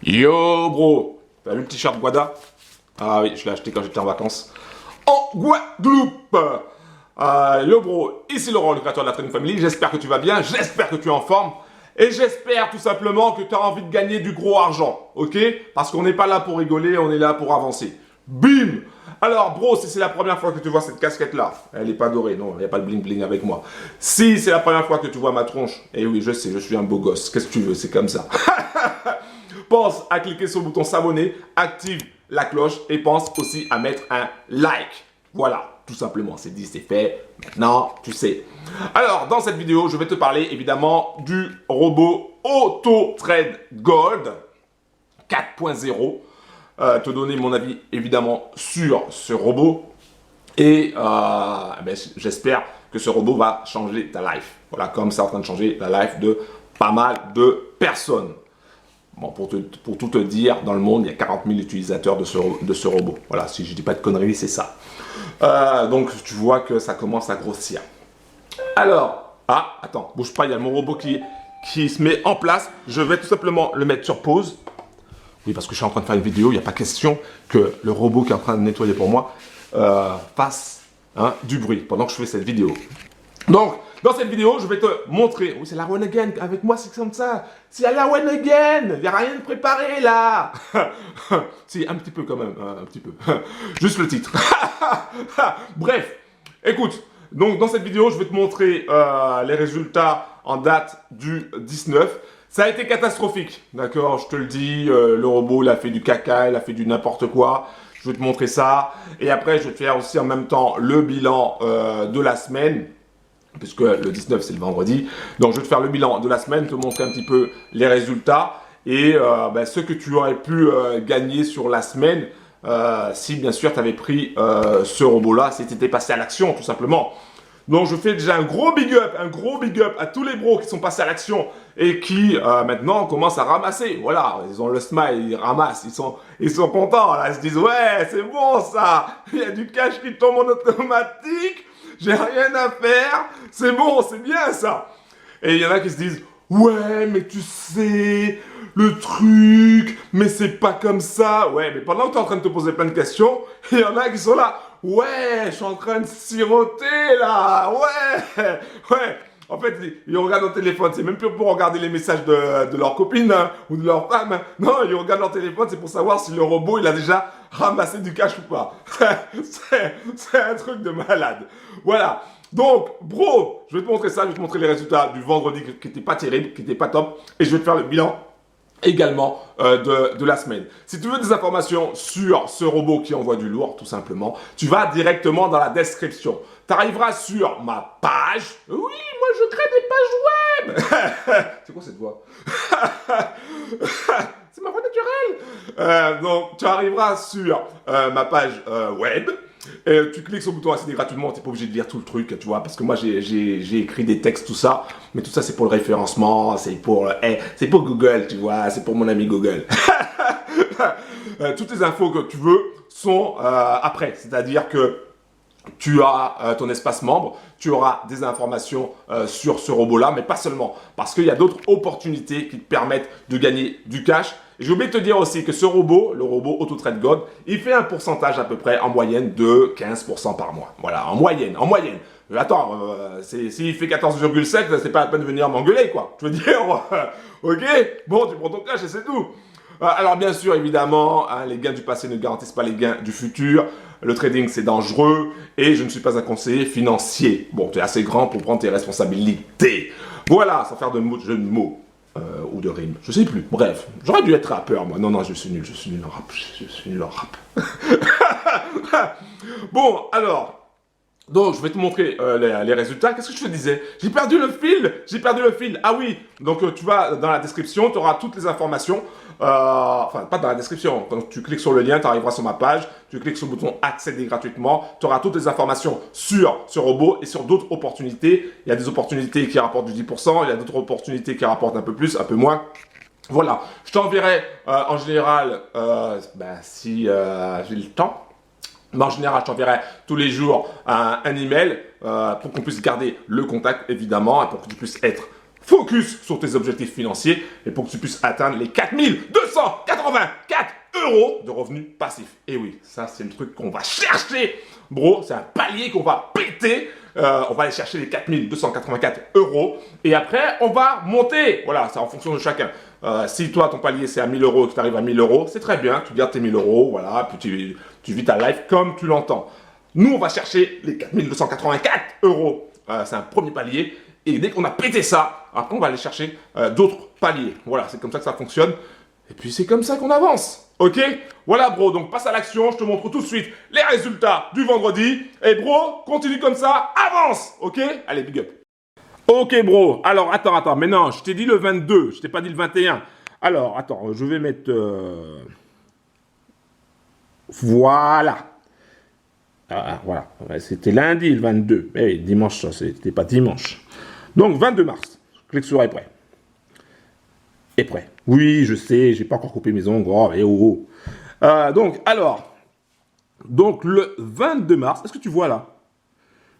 Yo bro, t'as vu le t-shirt Guada? Ah oui, je l'ai acheté quand j'étais en vacances en Guadeloupe. Yo bro, ici Laurent, le créateur de la Trading Family. J'espère que tu vas bien, j'espère que tu es en forme. Et j'espère tout simplement que tu as envie de gagner du gros argent, ok? Parce qu'on n'est pas là pour rigoler, on est là pour avancer. Bim! Alors bro, si c'est la première fois que tu vois cette casquette là, elle n'est pas dorée, non, il n'y a pas de bling bling avec moi. Si c'est la première fois que tu vois ma tronche, et oui je sais, je suis un beau gosse, qu'est-ce que tu veux, c'est comme ça. Pense à cliquer sur le bouton s'abonner, active la cloche et pense aussi à mettre un like. Voilà, tout simplement, c'est dit, c'est fait. Maintenant, tu sais. Alors, dans cette vidéo, je vais te parler évidemment du robot Auto Trade Gold 4.0. Te donner mon avis évidemment sur ce robot. Et j'espère que ce robot va changer ta life. Voilà, comme c'est en train de changer la life de pas mal de personnes. Bon, pour tout te dire, dans le monde, il y a 40 000 utilisateurs de ce robot. Voilà, si je dis pas de conneries, c'est ça. Donc, tu vois que ça commence à grossir. Alors, attends, bouge pas, il y a mon robot qui se met en place. Je vais tout simplement le mettre sur pause. Oui, parce que je suis en train de faire une vidéo, il n'y a pas question que le robot qui est en train de nettoyer pour moi fasse du bruit pendant que je fais cette vidéo. Donc, dans cette vidéo, je vais te montrer. Oui, c'est la one again. Avec moi, c'est comme ça. C'est la one again. Il n'y a rien de préparé là. Si, un petit peu quand même. Un petit peu. Juste le titre. Bref, écoute. Donc, dans cette vidéo, je vais te montrer les résultats en date du 19. Ça a été catastrophique. D'accord, je te le dis. Le robot, il a fait du caca. Il a fait du n'importe quoi. Je vais te montrer ça. Et après, je vais te faire aussi en même temps le bilan de la semaine. Puisque le 19 c'est le vendredi. Donc je vais te faire le bilan de la semaine, te montrer un petit peu les résultats et ce que tu aurais pu gagner sur la semaine si bien sûr tu avais pris ce robot là, si tu étais passé à l'action tout simplement. Donc je fais déjà un gros big up à tous les bros qui sont passés à l'action et qui maintenant commencent à ramasser. Voilà, ils ont le smile, ils ramassent, ils sont contents. Là, ils se disent ouais c'est bon ça, il y a du cash qui tombe en automatique. J'ai rien à faire, c'est bon, c'est bien ça. Et il y en a qui se disent, ouais, mais tu sais, le truc, mais c'est pas comme ça. Ouais, mais pendant que tu es en train de te poser plein de questions, il y en a qui sont là, ouais, je suis en train de siroter là, ouais. En fait, ils regardent leur téléphone, c'est même plus pour regarder les messages de leur copine ou de leur femme. Non, ils regardent leur téléphone, c'est pour savoir si le robot, il a déjà ramassé du cash ou pas. C'est un truc de malade. Voilà. Donc, bro, je vais te montrer ça, je vais te montrer les résultats du vendredi qui n'étaient pas terribles, qui n'étaient pas top. Et je vais te faire le bilan également de la semaine. Si tu veux des informations sur ce robot qui envoie du lourd, tout simplement, tu vas directement dans la description. Tu arriveras sur ma page. Oui, moi je crée des pages web. C'est quoi cette voix? C'est ma voix naturelle. Donc, tu arriveras sur ma page web. Et tu cliques sur le bouton accéder gratuitement, tu n'es pas obligé de lire tout le truc, tu vois, parce que moi j'ai écrit des textes, tout ça, mais tout ça c'est pour le référencement, c'est pour Google, tu vois, c'est pour mon ami Google. Toutes les infos que tu veux sont après, c'est-à-dire que tu as ton espace membre, tu auras des informations sur ce robot-là, mais pas seulement, parce qu'il y a d'autres opportunités qui te permettent de gagner du cash. J'ai oublié de te dire aussi que ce robot, le robot Auto Trade Gold, il fait un pourcentage à peu près en moyenne de 15% par mois. Voilà, en moyenne. Attends, s'il fait 14,7, c'est pas la peine de venir m'engueuler, quoi. Je veux dire, ok, bon, tu prends ton cash et c'est tout. Alors bien sûr, évidemment, les gains du passé ne garantissent pas les gains du futur. Le trading, c'est dangereux et je ne suis pas un conseiller financier. Bon, tu es assez grand pour prendre tes responsabilités. Voilà, sans faire de jeu de mots ou de rimes. Je sais plus. Bref, j'aurais dû être rappeur, moi. Non, je suis nul en rap. Je suis nul en rap. Bon, alors... Donc, je vais te montrer les résultats. Qu'est-ce que je te disais? J'ai perdu le fil. Ah oui, donc tu vas dans la description, tu auras toutes les informations. Enfin, pas dans la description. Quand tu cliques sur le lien, tu arriveras sur ma page. Tu cliques sur le bouton accéder gratuitement. Tu auras toutes les informations sur ce robot et sur d'autres opportunités. Il y a des opportunités qui rapportent du 10%. Il y a d'autres opportunités qui rapportent un peu plus, un peu moins. Voilà. Je t'enverrai en général, si j'ai le temps. Mais en général, je t'enverrai tous les jours un email pour qu'on puisse garder le contact, évidemment, et pour que tu puisses être focus sur tes objectifs financiers et pour que tu puisses atteindre les 4284 € de revenus passifs. Et oui, ça c'est le truc qu'on va chercher, bro. C'est un palier qu'on va péter. On va aller chercher les 4284 € et après on va monter. Voilà, c'est en fonction de chacun. Si toi ton palier c'est à 1000 € et que tu arrives à 1000 €, c'est très bien, tu gardes tes 1000 €, voilà, puis tu vis ta life comme tu l'entends. Nous on va chercher les 4284 €. C'est un premier palier. Et dès qu'on a pété ça, après on va aller chercher d'autres paliers. Voilà, c'est comme ça que ça fonctionne. Et puis c'est comme ça qu'on avance. Ok? Voilà bro, donc passe à l'action, je te montre tout de suite les résultats du vendredi. Et bro, continue comme ça, avance. Ok? Allez, big up. Ok bro, alors attends, mais non, je t'ai dit le 22, je t'ai pas dit le 21. Alors, attends, je vais mettre... Voilà. Voilà, c'était lundi le 22. Eh, dimanche, ça, c'était pas dimanche. Donc, 22 mars, je clique sur « Est prêt ». Est prêt. Oui, je sais, j'ai pas encore coupé mes ongles. Oh, et oh, oh. Donc, le 22 mars, est-ce que tu vois là?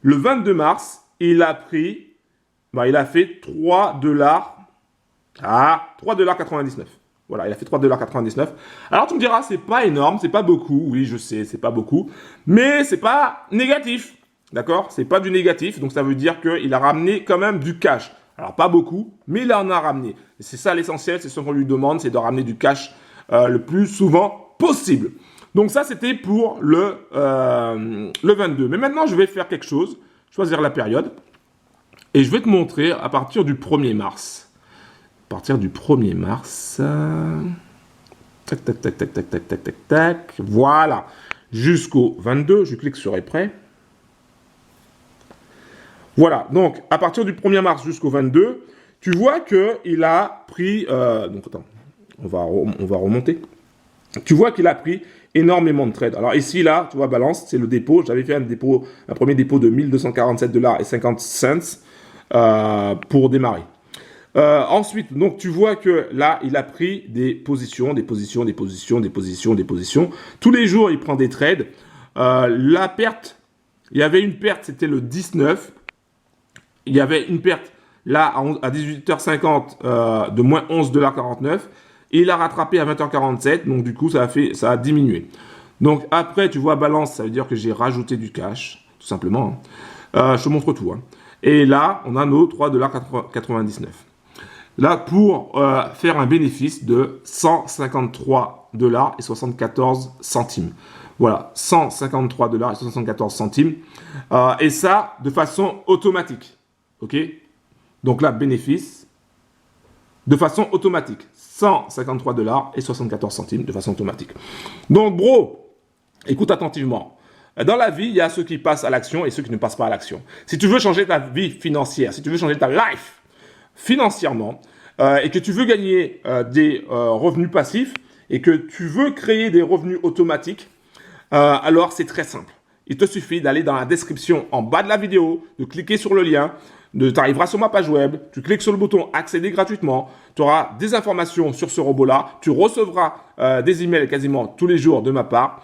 Le 22 mars, il a pris, il a fait 3 $. Ah, 3,99 $. Voilà, il a fait 3,99 $. Alors, tu me diras, c'est pas énorme, c'est pas beaucoup. Oui, je sais, c'est pas beaucoup. Mais c'est pas négatif. D'accord? C'est pas du négatif. Donc, ça veut dire qu'il a ramené quand même du cash. Alors, pas beaucoup, mais il en a ramené. C'est ça l'essentiel, c'est ce qu'on lui demande, c'est de ramener du cash le plus souvent possible. Donc, ça, c'était pour le 22. Mais maintenant, je vais faire quelque chose. Choisir la période. Et je vais te montrer à partir du 1er mars. À partir du 1er mars, tac, tac, tac, tac, tac, tac, tac, tac, tac, voilà, jusqu'au 22, je clique sur « Est prêt ». Voilà, donc à partir du 1er mars jusqu'au 22, tu vois qu'il a pris, donc attends, on va remonter, tu vois qu'il a pris énormément de trades. Alors ici, là, tu vois, balance, c'est le dépôt, j'avais fait un premier dépôt de 1247 $ et 50 cents pour démarrer. Ensuite, donc tu vois que là, il a pris des positions. Tous les jours, il prend des trades. La perte, il y avait une perte, c'était le 19. Il y avait une perte là à 18h50 de moins 11,49 $. Et il a rattrapé à 20h47. Donc du coup, ça a diminué. Donc après, tu vois, balance, ça veut dire que j'ai rajouté du cash, tout simplement. Je te montre tout. Et là, on a nos 3,99 $. Là, pour faire un bénéfice de 153 $ et 74 centimes. Voilà, 153 $ et 74 centimes. Et ça, de façon automatique. OK? Donc là, bénéfice de façon automatique. 153 $ et 74 centimes de façon automatique. Donc, bro, écoute attentivement. Dans la vie, il y a ceux qui passent à l'action et ceux qui ne passent pas à l'action. Si tu veux changer ta vie financière, si tu veux changer ta life, financièrement, et que tu veux gagner des revenus passifs et que tu veux créer des revenus automatiques, alors c'est très simple. Il te suffit d'aller dans la description en bas de la vidéo, de cliquer sur le lien, tu arriveras sur ma page web, tu cliques sur le bouton accéder gratuitement, tu auras des informations sur ce robot-là, tu recevras des emails quasiment tous les jours de ma part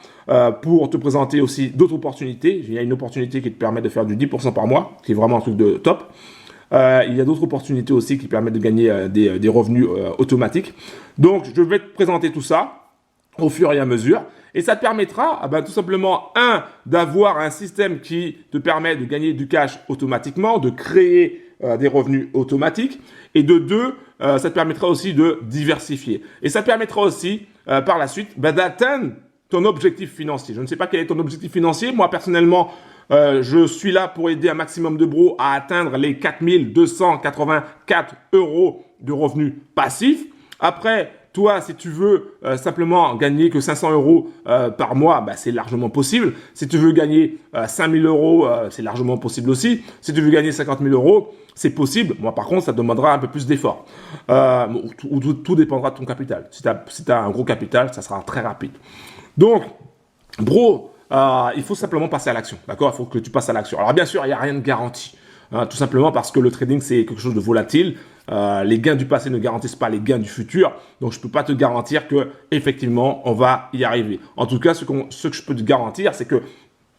pour te présenter aussi d'autres opportunités. Il y a une opportunité qui te permet de faire du 10% par mois, qui est vraiment un truc de top. Il y a d'autres opportunités aussi qui permettent de gagner des revenus automatiques. Donc, je vais te présenter tout ça au fur et à mesure. Et ça te permettra, tout simplement, d'avoir un système qui te permet de gagner du cash automatiquement, de créer des revenus automatiques. Et de deux, ça te permettra aussi de diversifier. Et ça te permettra aussi, par la suite, d'atteindre ton objectif financier. Je ne sais pas quel est ton objectif financier. Moi, personnellement, je suis là pour aider un maximum de bros à atteindre les 4284 € de revenus passifs. Après, toi, si tu veux simplement gagner que 500 € par mois, c'est largement possible. Si tu veux gagner 5000 €, c'est largement possible aussi. Si tu veux gagner 50 000 €, c'est possible. Moi, par contre, ça te demandera un peu plus d'efforts. Tout dépendra de ton capital. Si tu as un gros capital, ça sera très rapide. Donc, bro, il faut simplement passer à l'action, d'accord? Il faut que tu passes à l'action. Alors bien sûr, il n'y a rien de garanti, tout simplement parce que le trading, c'est quelque chose de volatile. Les gains du passé ne garantissent pas les gains du futur. Donc, je ne peux pas te garantir que effectivement, on va y arriver. En tout cas, ce que je peux te garantir, c'est que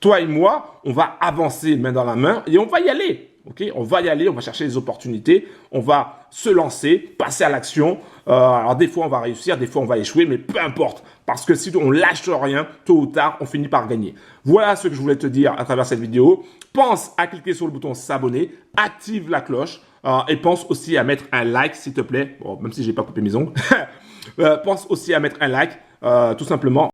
toi et moi, on va avancer main dans la main et on va y aller. Ok, on va y aller, on va chercher les opportunités, on va se lancer, passer à l'action. Alors des fois on va réussir, des fois on va échouer, mais peu importe. Parce que si on lâche rien, tôt ou tard, on finit par gagner. Voilà ce que je voulais te dire à travers cette vidéo. Pense à cliquer sur le bouton s'abonner, active la cloche et pense aussi à mettre un like s'il te plaît. Bon, même si j'ai pas coupé mes ongles. Pense aussi à mettre un like, tout simplement.